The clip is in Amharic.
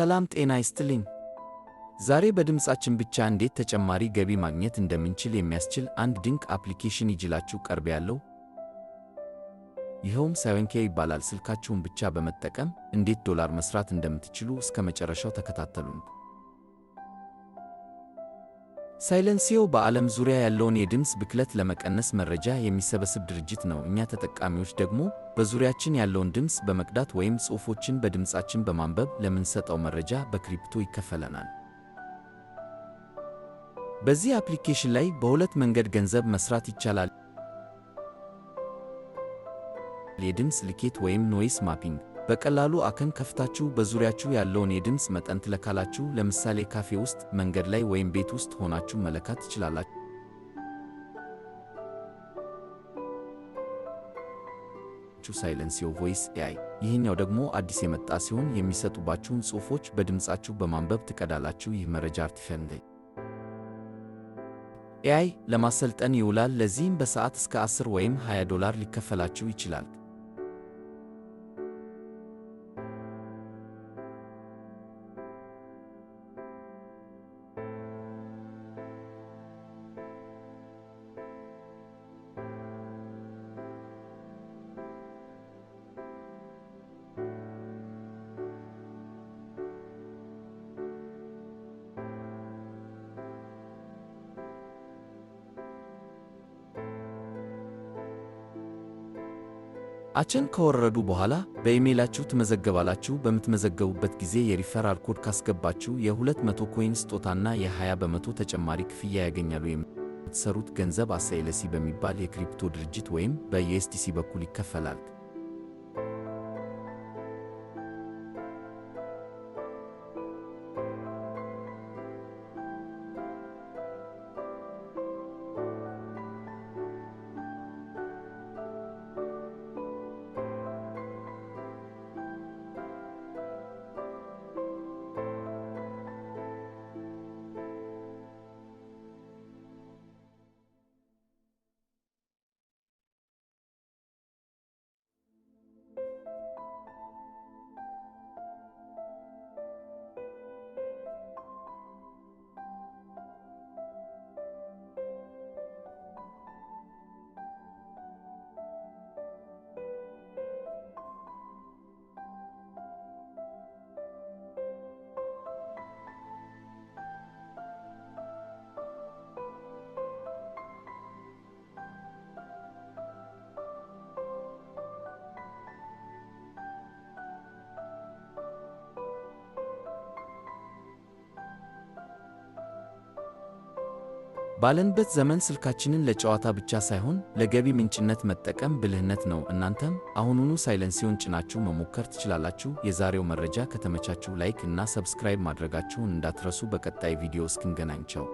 ሰላም ጤና ይስጥልኝ። ዛሬ በድምጻችን ብቻ እንዴት ተጨማሪ ገቢ ማግኘት እንደምንችል የሚያስችል አንድ ድንቅ አፕሊኬሽን ይዤላችሁ ቀርቤያለሁ። ይኸውም ሳይለንሲዮ ይባላል። ስልካችሁን ብቻ በመጠቀም እንዴት ዶላር መስራት እንደምትችሉ እስከ መጨረሻው ተከታተሉን። ሳይለንሲዮ በዓለም ዙሪያ ያለውን የድምፅ ብክለት ለመቀነስ መረጃ የሚሰበስብ ድርጅት ነው። እኛ ተጠቃሚዎች ደግሞ በዙሪያችን ያለውን ድምፅ በመቅዳት ወይም ጽሑፎችን በድምፃችን በማንበብ ለምንሰጠው መረጃ በክሪፕቶ ይከፈለናል። በዚህ አፕሊኬሽን ላይ በሁለት መንገድ ገንዘብ መስራት ይቻላል። የድምፅ ልኬት ወይም ኖይስ ማፒንግ። በቀላሉ አከን ከፍታችሁ በዙሪያችሁ ያለውን የድምፅ መጠን ትለካላችሁ። ለምሳሌ ካፌ ውስጥ፣ መንገድ ላይ ወይም ቤት ውስጥ ሆናችሁ መለካት ትችላላችሁ። ሳይለንሲዮ ቮይስ ኤአይ። ይህኛው ደግሞ አዲስ የመጣ ሲሆን የሚሰጡባችሁን ጽሑፎች በድምፃችሁ በማንበብ ትቀዳላችሁ። ይህ መረጃ አርቲፊሻል ኤአይ ለማሰልጠን ይውላል። ለዚህም በሰዓት እስከ 10 ወይም 20 ዶላር ሊከፈላችሁ ይችላል። አቸን ከወረዱ በኋላ በኢሜይላችሁ ትመዘገባላችሁ። በምትመዘገቡበት ጊዜ የሪፈራል ኮድ ካስገባችሁ የ200 ኮይን ስጦታና የ20 በመቶ ተጨማሪ ክፍያ ያገኛሉ። የምትሰሩት ገንዘብ አሳይለሲ በሚባል የክሪፕቶ ድርጅት ወይም በዩኤስዲሲ በኩል ይከፈላል። ባለንበት ዘመን ስልካችንን ለጨዋታ ብቻ ሳይሆን ለገቢ ምንጭነት መጠቀም ብልህነት ነው። እናንተም አሁኑኑ ሳይለንሲዮን ጭናችሁ መሞከር ትችላላችሁ። የዛሬው መረጃ ከተመቻችሁ ላይክ እና ሰብስክራይብ ማድረጋችሁን እንዳትረሱ። በቀጣይ ቪዲዮ እስክንገናኝ ቻው።